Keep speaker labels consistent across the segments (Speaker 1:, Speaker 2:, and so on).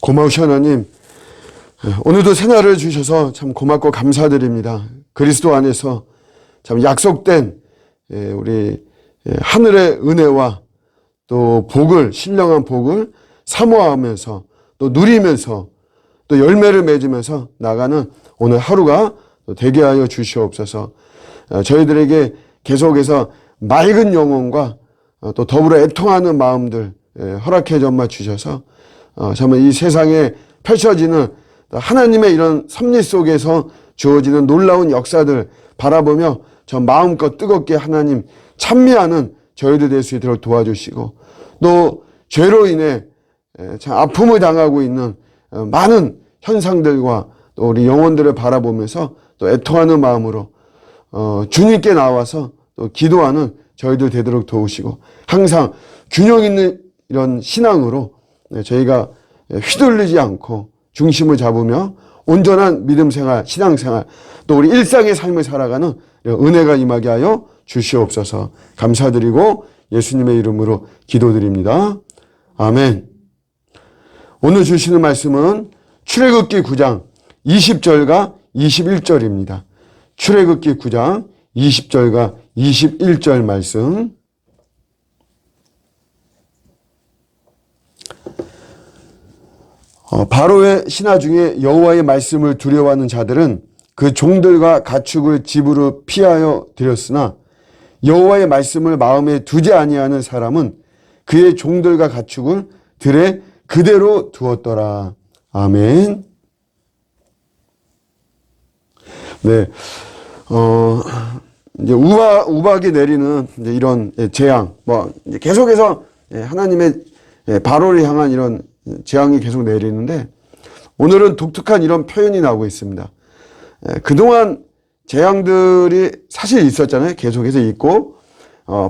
Speaker 1: 고마우신 하나님, 오늘도 새날을 주셔서 참 고맙고 감사드립니다. 그리스도 안에서 참 약속된 우리 하늘의 은혜와 또 복을, 신령한 복을 사모하면서 또 누리면서 또 열매를 맺으면서 나가는 오늘 하루가 되게 하여 주시옵소서. 저희들에게 계속해서 맑은 영혼과 또 더불어 애통하는 마음들 허락해 정말 주셔서 정말 이 세상에 펼쳐지는 하나님의 이런 섭리 속에서 주어지는 놀라운 역사들 바라보며 저 마음껏 뜨겁게 하나님 찬미하는 저희들 될 수 있도록 도와주시고, 또 죄로 인해 참 아픔을 당하고 있는 많은 현상들과 또 우리 영혼들을 바라보면서 또 애통하는 마음으로 주님께 나와서 또 기도하는 저희들 되도록 도우시고, 항상 균형 있는 이런 신앙으로 저희가 휘둘리지 않고 중심을 잡으며 온전한 믿음 생활, 신앙 생활, 또 우리 일상의 삶을 살아가는 은혜가 임하게 하여 주시옵소서. 감사드리고 예수님의 이름으로 기도드립니다. 아멘. 오늘 주시는 말씀은 출애굽기 9장 20절과 21절입니다. 출애굽기 9장 20절과 21절 말씀. 바로의 신하 중에 여호와의 말씀을 두려워하는 자들은 그 종들과 가축을 집으로 피하여 들였으나 여호와의 말씀을 마음에 두지 아니하는 사람은 그의 종들과 가축을 들에 그대로 두었더라. 아멘. 네, 이제 우박이 내리는 이제 이런 재앙, 이제 계속해서 하나님의 바로를 향한 이런 재앙이 계속 내리는데, 오늘은 독특한 이런 표현이 나오고 있습니다. 그동안 재앙들이 사실 있었잖아요. 계속해서 있고,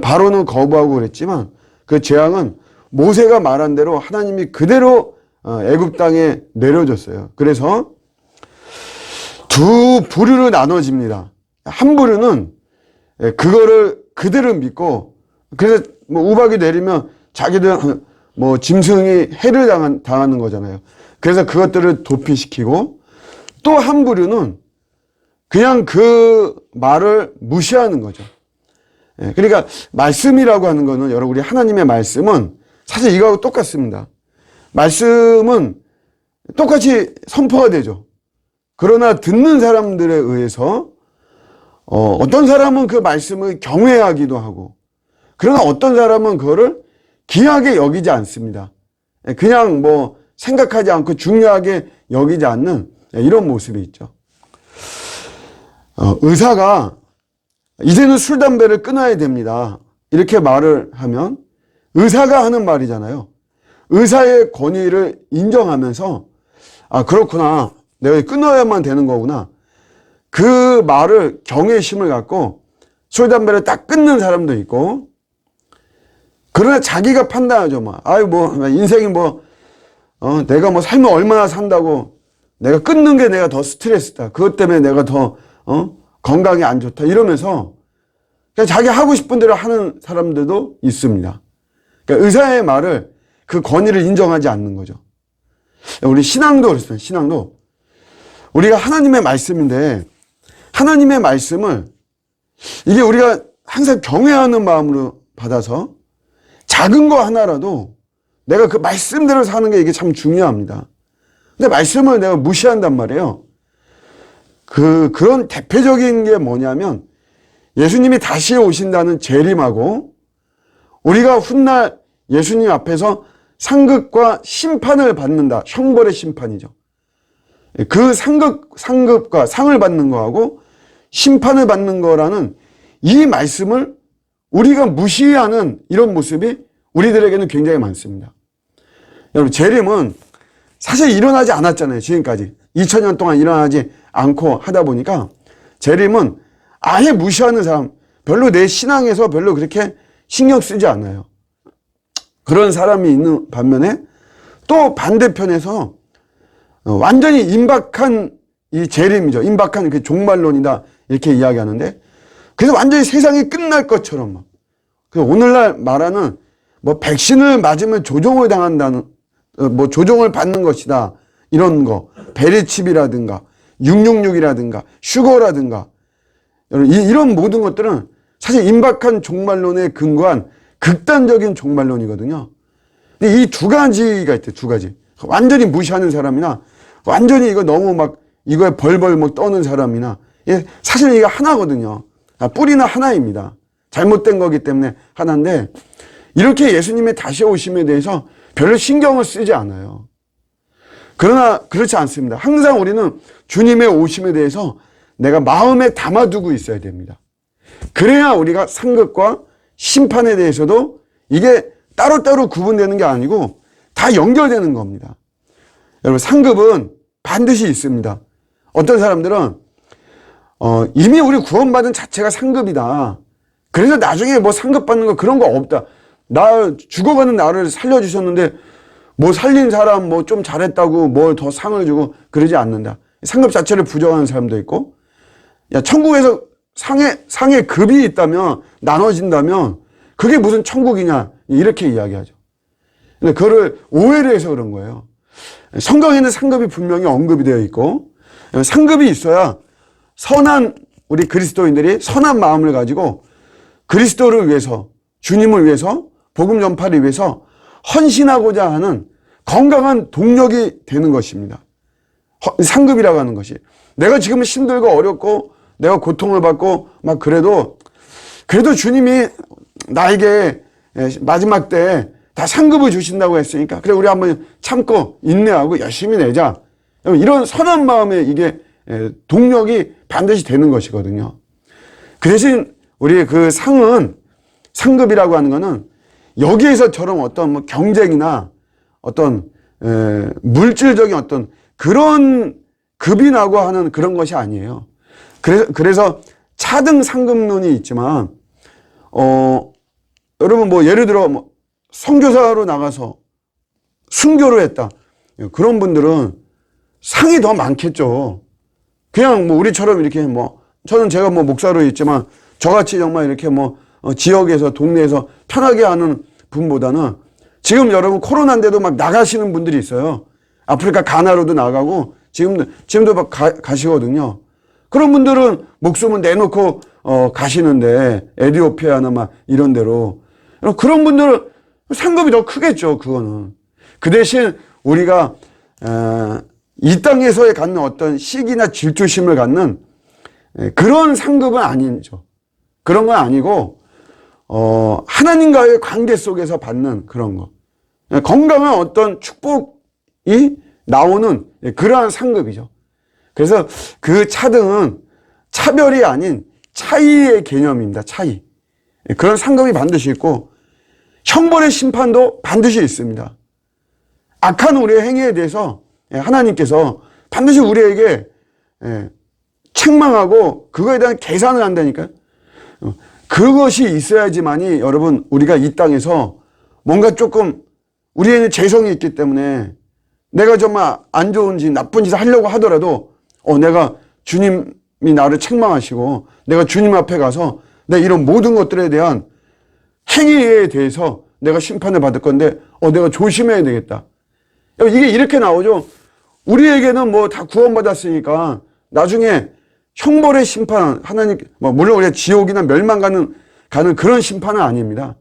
Speaker 1: 바로는 거부하고 그랬지만 그 재앙은 모세가 말한 대로 하나님이 그대로 애굽 땅에 내려줬어요. 그래서 두 부류로 나눠집니다. 한 부류는 그거를 그대로 믿고, 그래서 우박이 내리면 자기들 짐승이 해를 당하는 거잖아요. 그래서 그것들을 도피시키고, 또 한 부류는 그냥 그 말을 무시하는 거죠. 그러니까 말씀이라고 하는 거는, 여러분, 우리 하나님의 말씀은 사실 이거하고 똑같습니다. 말씀은 똑같이 선포가 되죠. 그러나 듣는 사람들에 의해서 어떤 사람은 그 말씀을 경외하기도 하고, 그러나 어떤 사람은 그거를 귀하게 여기지 않습니다. 그냥 생각하지 않고 중요하게 여기지 않는 이런 모습이 있죠. 의사가 이제는 술, 담배를 끊어야 됩니다, 이렇게 말을 하면 의사가 하는 말이잖아요. 의사의 권위를 인정하면서, 아, 그렇구나, 내가 끊어야만 되는 거구나, 그 말을 경외심을 갖고 술, 담배를 딱 끊는 사람도 있고, 그러나 자기가 판단하죠. 인생이 내가 살면 얼마나 산다고, 내가 끊는 게 내가 더 스트레스다, 그것 때문에 내가 더 건강이 안 좋다, 이러면서 그냥 자기 하고 싶은 대로 하는 사람들도 있습니다. 그러니까 의사의 말을, 그 권위를 인정하지 않는 거죠. 우리 신앙도 그렇습니다. 신앙도 우리가 하나님의 말씀인데, 하나님의 말씀을 이게 우리가 항상 경외하는 마음으로 받아서 작은 거 하나라도 내가 그 말씀대로 사는 게 이게 참 중요합니다. 근데 말씀을 내가 무시한단 말이에요. 그런 대표적인 게 뭐냐면, 예수님이 다시 오신다는 재림하고 우리가 훗날 예수님 앞에서 상급과 심판을 받는다. 형벌의 심판이죠. 그 상급과 상을 받는 거하고 심판을 받는 거라는 이 말씀을 우리가 무시하는 이런 모습이 우리들에게는 굉장히 많습니다. 여러분, 재림은 사실 일어나지 않았잖아요. 지금까지 2000년 동안 일어나지 않고 하다 보니까 재림은 아예 무시하는 사람, 별로 내 신앙에서 별로 그렇게 신경 쓰지 않아요. 그런 사람이 있는 반면에, 또 반대편에서 완전히 임박한 이 재림이죠. 임박한 그 종말론이다, 이렇게 이야기하는데, 그래서 완전히 세상이 끝날 것처럼 그래서 오늘날 말하는 백신을 맞으면 조종을 당한다는 뭐 조종을 받는 것이다. 이런 거. 베리칩이라든가 666이라든가 슈거라든가 이런 모든 것들은 사실 임박한 종말론에 근거한 극단적인 종말론이거든요. 근데 이 두 가지가 있대, 두 가지. 완전히 무시하는 사람이나 완전히 이거 너무 막 이거에 벌벌 막 떠는 사람이나 사실 이게 하나거든요. 뿌리는 하나입니다. 잘못된 거기 때문에 하나인데 이렇게 예수님의 다시 오심에 대해서 별로 신경을 쓰지 않아요. 그러나 그렇지 않습니다. 항상 우리는 주님의 오심에 대해서 내가 마음에 담아두고 있어야 됩니다. 그래야 우리가 상급과 심판에 대해서도 이게 따로따로 구분되는 게 아니고 다 연결되는 겁니다. 여러분, 상급은 반드시 있습니다. 어떤 사람들은 이미 우리 구원받은 자체가 상급이다. 그래서 나중에 뭐 상급 받는 거 그런 거 없다. 나 죽어가는 나를 살려주셨는데 뭐 살린 사람 뭐 좀 잘했다고 뭘 더 상을 주고 그러지 않는다. 상급 자체를 부정하는 사람도 있고, 야, 천국에서 상의 급이 있다면, 나눠진다면 그게 무슨 천국이냐 이렇게 이야기하죠. 근데 그거를 오해를 해서 그런 거예요. 성경에는 상급이 분명히 언급이 되어 있고 상급이 있어야 선한 우리 그리스도인들이 선한 마음을 가지고 그리스도를 위해서, 주님을 위해서, 복음 전파를 위해서 헌신하고자 하는 건강한 동력이 되는 것입니다. 상급이라고 하는 것이. 내가 지금 힘들고 어렵고 내가 고통을 받고 막 그래도 주님이 나에게 마지막 때 다 상급을 주신다고 했으니까 그래 우리 한번 참고 인내하고 열심히 내자. 이런 선한 마음에 이게 동력이 반드시 되는 것이거든요. 그 대신 우리의 그 상급이라고 하는 거는 여기에서처럼 어떤 뭐 경쟁이나 어떤 물질적인 어떤 그런 급이라고 하는 그런 것이 아니에요. 그래서 차등 상급론이 있지만 여러분 뭐 예를 들어 뭐 선교사로 나가서 순교를 했다. 그런 분들은 상이 더 많겠죠. 그냥 뭐 우리처럼 이렇게 뭐 저는 제가 뭐 목사로 있지만 저같이 정말 이렇게 뭐 지역에서 동네에서 편하게 하는 분보다는 지금 여러분 코로나인데도 막 나가시는 분들이 있어요. 아프리카 가나로도 나가고 지금도 막 가시거든요. 그런 분들은 목숨을 내놓고 가시는데 에티오피아나 막 이런 데로 그런 분들은 상급이 더 크겠죠. 그거는. 그 대신 우리가 이 땅에서의 갖는 어떤 시기나 질투심을 갖는 그런 상급은 아니죠. 그런 건 아니고 하나님과의 관계 속에서 받는 그런 거. 건강한 어떤 축복이 나오는 그러한 상급이죠. 그래서 그 차등은 차별이 아닌 차이의 개념입니다. 차이. 그런 상급이 반드시 있고 형벌의 심판도 반드시 있습니다. 악한 우리의 행위에 대해서 하나님께서 반드시 우리에게 책망하고 그거에 대한 계산을 한다니까요. 그것이 있어야지만이 여러분 우리가 이 땅에서 뭔가 조금 우리에는 재성이 있기 때문에 내가 정말 안 좋은 짓, 나쁜 짓을 하려고 하더라도 내가 주님이 나를 책망하시고 내가 주님 앞에 가서 내 이런 모든 것들에 대한 행위에 대해서 내가 심판을 받을 건데 내가 조심해야 되겠다. 이게 이렇게 나오죠. 우리에게는 뭐 다 구원받았으니까 나중에 형벌의 심판, 하나님, 물론 우리가 지옥이나 멸망 가는 그런 심판은 아닙니다.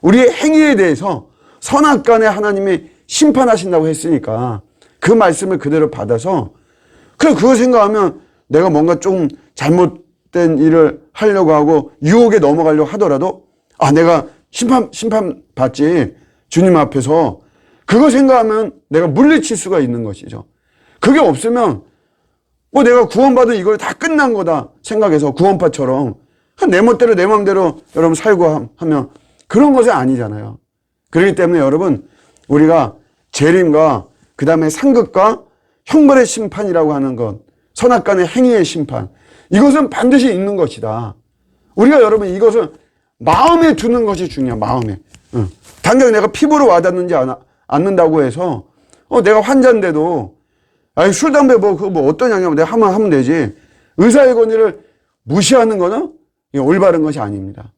Speaker 1: 우리의 행위에 대해서 선악간에 하나님이 심판하신다고 했으니까 그 말씀을 그대로 받아서 그거 생각하면 내가 뭔가 좀 잘못된 일을 하려고 하고 유혹에 넘어가려고 하더라도 내가 심판 받지 주님 앞에서 그거 생각하면 내가 물리칠 수가 있는 것이죠. 그게 없으면 내가 구원받은 이걸 다 끝난 거다 생각해서 구원파처럼 내 멋대로 내 마음대로 여러분 살고 하면 그런 것이 아니잖아요. 그렇기 때문에 여러분 우리가 재림과 그 다음에 상급과 형벌의 심판이라고 하는 것, 선악간의 행위의 심판, 이것은 반드시 있는 것이다. 우리가 여러분 이것을 마음에 두는 것이 중요해요. 마음에. 당장 내가 피부로 와닿는지 않는다고 해서 내가 환자인데도 술, 담배 그거 어떤 양이면 내가 하면 되지. 의사의 권위를 무시하는 거는 올바른 것이 아닙니다.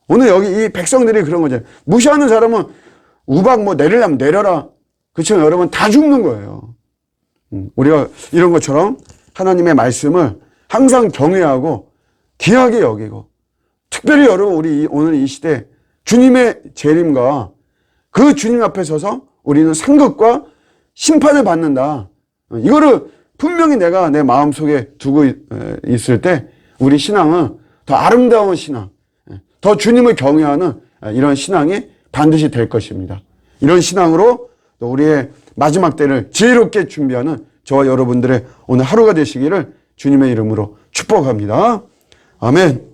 Speaker 1: 오늘 여기 이 백성들이 그런 거잖아요. 무시하는 사람은 우박 내리려면 내려라. 그렇지만 여러분 다 죽는 거예요. 우리가 이런 것처럼 하나님의 말씀을 항상 경외하고 귀하게 여기고, 특별히 여러분 우리 오늘 이 시대 주님의 재림과 그 주님 앞에 서서 우리는 상급과 심판을 받는다. 이거를 분명히 내가 내 마음속에 두고 있을 때 우리 신앙은 더 아름다운 신앙, 더 주님을 경외하는 이런 신앙이 반드시 될 것입니다. 이런 신앙으로 또 우리의 마지막 때를 지혜롭게 준비하는 저와 여러분들의 오늘 하루가 되시기를 주님의 이름으로 축복합니다. 아멘.